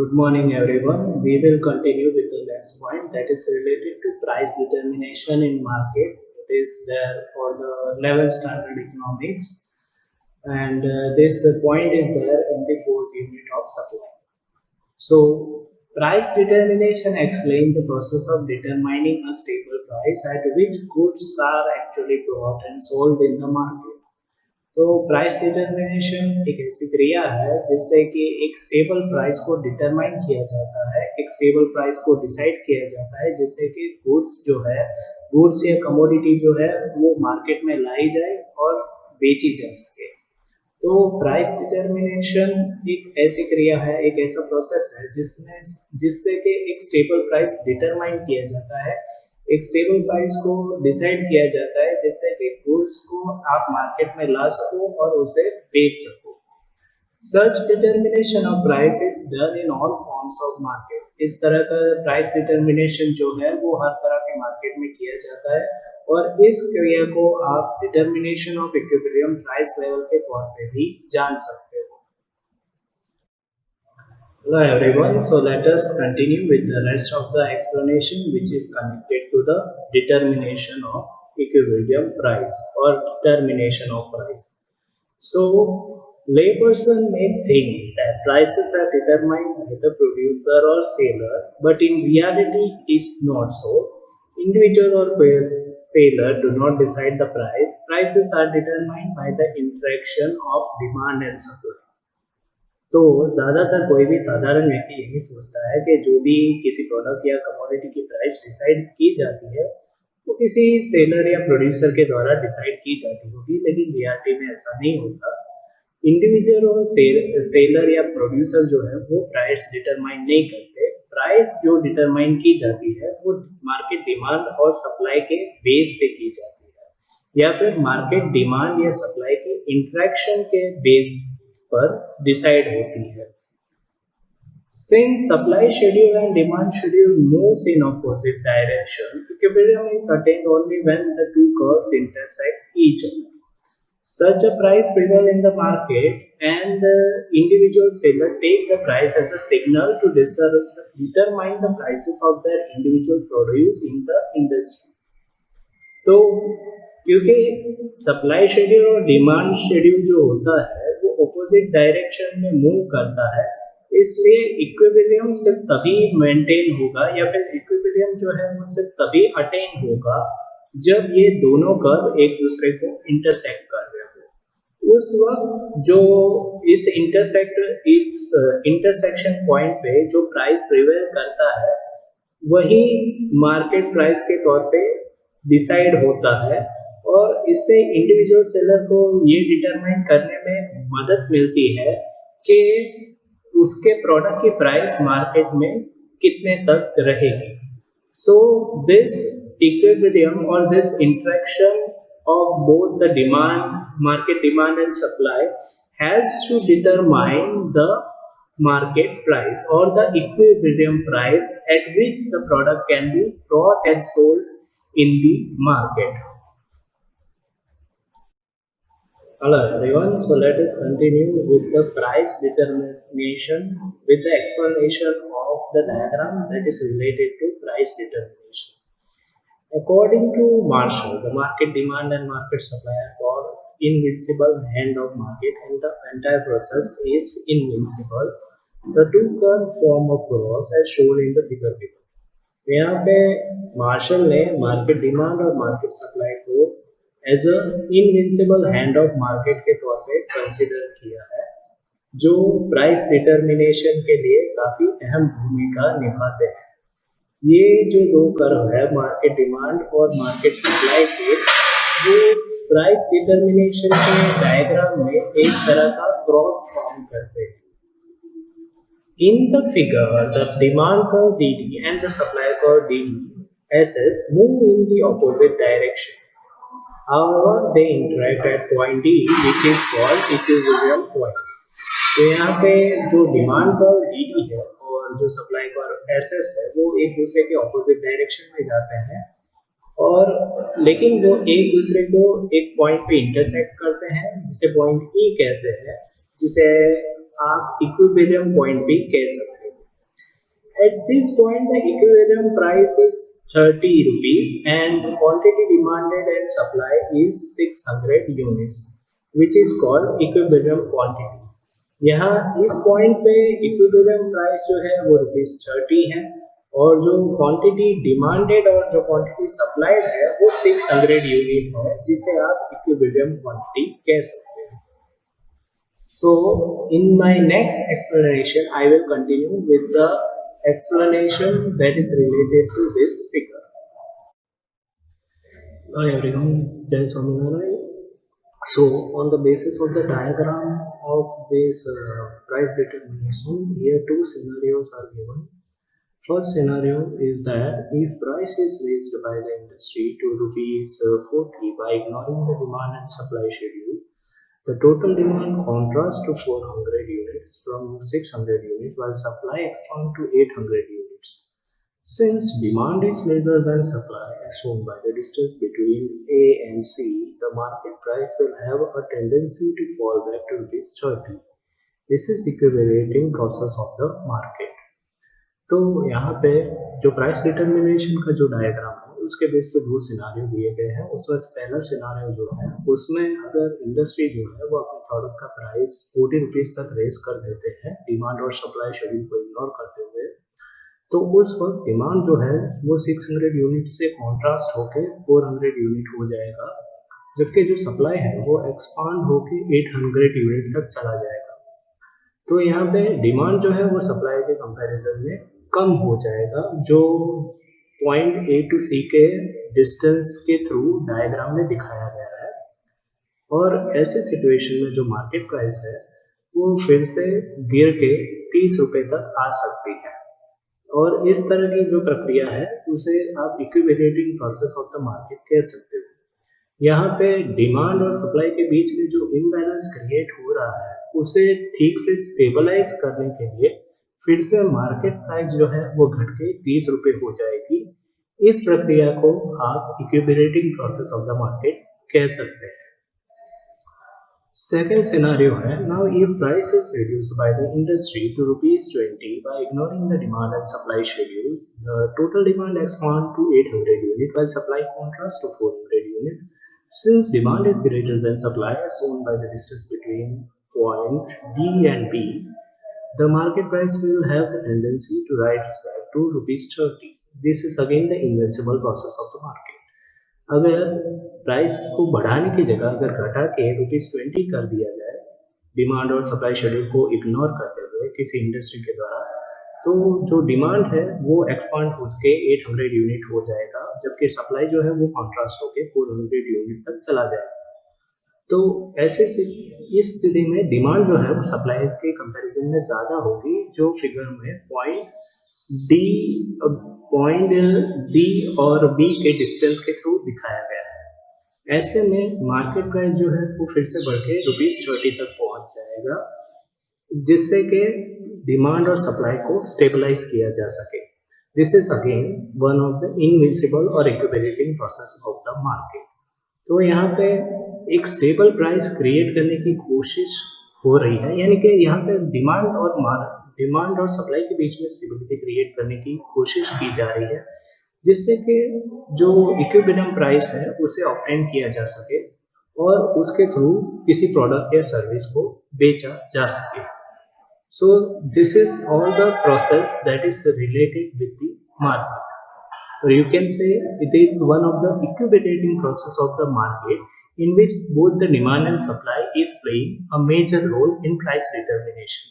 Good morning, everyone. We will continue with the next point that is related to price determination in market. It is there for the level standard economics, and this point is there in the fourth unit of supply. So, price determination explains the process of determining a stable price at which goods are actually bought and sold in the market. तो price determination एक ऐसी क्रिया है जिससे कि एक stable price को determine किया जाता है, एक स्टेबल प्राइस को डिसाइड किया जाता है जिससे कि गुड्स या कमोडिटी जो है वो मार्केट में लाई जाए और बेची जा सके। तो प्राइस डिटर्मिनेशन एक ऐसी क्रिया है, एक ऐसा प्रोसेस है जिससे कि एक स्टेबल प्राइस डिटरमाइन किया जाता है, एक स्टेबल प्राइस को डिसाइड किया जाता है जिससे कि गुड्स को आप मार्केट में ला सको और उसे बेच सको। Such determination of price is done in all forms of market. इस तरह का प्राइस डिटर्मिनेशन जो है वो हर तरह के मार्केट में किया जाता है और इस क्रिया को आप determination of equilibrium price level के तौर पे भी जान सकते हो। Hello everyone, so let us continue with the rest of the explanation which is connected to the determination of equilibrium price or determination of price. So layperson may think that prices are determined by the producer or seller, but in reality it is not so. Individual or seller do not decide the price. Prices are determined by the interaction of demand and supply. तो ज़्यादातर कोई भी साधारण व्यक्ति यही सोचता है कि जो भी किसी प्रोडक्ट या कमोडिटी की प्राइस डिसाइड की जाती है वो किसी सेलर या प्रोड्यूसर के द्वारा डिसाइड की जाती होगी, लेकिन रियलिटी में ऐसा नहीं होता। इंडिविजुअल और सेलर या प्रोड्यूसर जो है वो प्राइस डिटरमाइन नहीं करते। प्राइस जो डिटरमाइन की जाती है वो मार्केट डिमांड और सप्लाई के बेस पे की जाती है या फिर मार्केट डिमांड या सप्लाई के इंटरेक्शन के बेस पर डिसाइड होती है। Since supply schedule and demand schedule moves in opposite direction, equilibrium is attained only when the two curves intersect each other. Such a price prevails in the market and the individual seller take the price as a signal to determine the prices of their individual produce in the industry. तो क्योंकि supply schedule और demand schedule जो होता है वो opposite direction में move करता है, इसलिए इक्विलिब्रियम सिर्फ तभी मेंटेन होगा या फिर इक्विलिब्रियम जो है वो सिर्फ तभी अटेन होगा जब ये दोनों कर्व एक दूसरे को इंटरसेक्ट कर रहे हो। उस वक्त जो इस इंटरसेक्शन पॉइंट पे जो प्राइस प्रिवेल करता है वही मार्केट प्राइस के तौर पे डिसाइड होता है और इससे इंडिविजुअल सेलर को ये डिटरमाइन करने में मदद मिलती है कि उसके प्रोडक्ट की प्राइस मार्केट में कितने तक रहेगी। सो दिस इक्विलिब्रियम और this interaction of both the market demand and supply helps to determine the market price or the equilibrium price at which the product can be bought and sold in the market. Hello everyone, so let us continue with the price determination with the explanation of the diagram that is related to price determination. According to Marshall, the market demand and market supply are called invincible hand of market and the entire process is invincible. The two curves form a cross as shown in the figure below. यहाँ पे Marshall ने market demand और market supply को as a invincible hand of market के तौर पे consider किया है, जो प्राइस डिटर्मिनेशन के लिए काफी अहम भूमिका निभाते हैं। ये जो दो कर्व है मार्केट डिमांड और मार्केट सप्लाई के, वो प्राइस डिटर्मिनेशन के डायग्राम में एक तरह का क्रॉस फॉर्म करते हैं। In the figure, the demand curve DD and the supply curve DD SS move in the opposite direction. However, they interact at point D, which is called equilibrium point. तो यहाँ पे जो demand curve DD है और जो supply curve SS है वो एक दूसरे के ऑपोजिट डायरेक्शन में जाते हैं और लेकिन वो एक दूसरे को एक पॉइंट पे इंटरसेक्ट करते हैं जिसे पॉइंट E कहते हैं, जिसे आप इक्विलिब्रियम पॉइंट भी कह सकते हो। At this point, the equilibrium price is 30 rupees and the quantity demanded and supply is 600 units, which is called equilibrium quantity. यहाँ इस पॉइंट पे इक्विलिब्रियम प्राइस जो है वो ₹30 है और जो क्वांटिटी डिमांडेड और जो क्वांटिटी सप्लाइड है वो 600 यूनिट है, जिसे आप इक्विलिब्रियम क्वांटिटी कह सकते हैं. So in my next explanation I will continue with the explanation that is related to this figure. Hi everyone, Jai Swaminarayan. So on the basis of the diagram of this price determination, here two scenarios are given. First scenario is that if price is raised by the industry to ₹40 by ignoring the demand and supply schedule, the total demand contrasts to 400 units from 600 units while supply expands to 800 units. Since demand is lesser than supply as shown by the distance between A and C, the market price will have a tendency to fall back to ₹30. This is equilibrating process of the market. तो यहाँ पे जो price determination का जो diagram है उसके base पे दो सिनारियो दिए गए हैं. उसमें से पहला सिनारियो जो है उसमें अगर इंडस्ट्री जो है वो अपने प्रोडक्ट का प्राइस 40 रुपीज़ तक रेस कर देते हैं डिमांड और सप्लाई शेड्यूल को इग्नोर करते हुए, तो उस वक्त डिमांड जो है वो 600 यूनिट से कॉन्ट्रास्ट होके 400 यूनिट हो जाएगा, जबकि जो सप्लाई है वो एक्सपांड होके 800 यूनिट तक चला जाएगा. तो यहाँ पे डिमांड जो है वो सप्लाई के कंपैरिजन में कम हो जाएगा, जो पॉइंट A to C के डिस्टेंस के थ्रू डायग्राम में दिखाया गया है. और ऐसे सिचुएशन में जो मार्केट प्राइस है वो फिर से गिर के 30 रुपये तक आ सकती है. और इस तरह की जो प्रक्रिया है उसे आप equilibrating process of the market कह सकते हो. यहाँ पे डिमांड और सप्लाई के बीच में जो इम्बैलेंस क्रिएट हो रहा है उसे ठीक से स्टेबलाइज करने के लिए फिर से मार्केट प्राइस जो है वो घट के 30 रुपये हो जाएगी. इस प्रक्रिया को आप equilibrating process of the market कह सकते हैं. सेकेंड सिनारियो है, now if price is reduced by the industry to ₹20 by ignoring the demand and supply schedule, the total demand expands to 800 units while supply contrasts to 400 units. Since demand is greater than supply as shown by the distance between point D and B, the market price will have the tendency to rise back to ₹30. This is again the invincible process of the market. अगर price को बढ़ाने की जगह अगर घटा के ₹20 कर दिया जाए डिमांड और सप्लाई शेड्यूल को इग्नोर करते हुए किसी इंडस्ट्री के द्वारा, तो जो डिमांड है वो एक्सपांड हो के 800 यूनिट हो जाएगा, जबकि सप्लाई जो है वो कॉन्ट्रास्ट होके 400 यूनिट तक चला जाएगा. तो ऐसे से इस स्थिति में डिमांड जो है वो सप्लाई के कंपैरिजन में ज़्यादा होगी, जो फिगर में पॉइंट डी और बी के डिस्टेंस के थ्रू दिखाया गया है. ऐसे में मार्केट प्राइस जो है वो फिर से बढ़ के ₹30 तक पहुंच जाएगा, जिससे कि डिमांड और सप्लाई को स्टेबलाइज किया जा सके. This is again one of the invincible और इक्विलिब्रेटिंग प्रोसेस ऑफ द मार्केट. तो यहाँ पे एक स्टेबल प्राइस क्रिएट करने की कोशिश हो रही है, यानी कि यहाँ पे डिमांड और सप्लाई के बीच में स्टेबिलिटी क्रिएट करने की कोशिश की जा रही है, जिससे कि जो इक्विलिब्रियम प्राइस है उसे ऑब्टेन किया जा सके और उसके थ्रू किसी प्रोडक्ट या सर्विस को बेचा जा सके. So this is all the process that is related with the market. Or you can say it is one of the equilibrating process of the market in which both the demand and supply is playing a major role in price determination.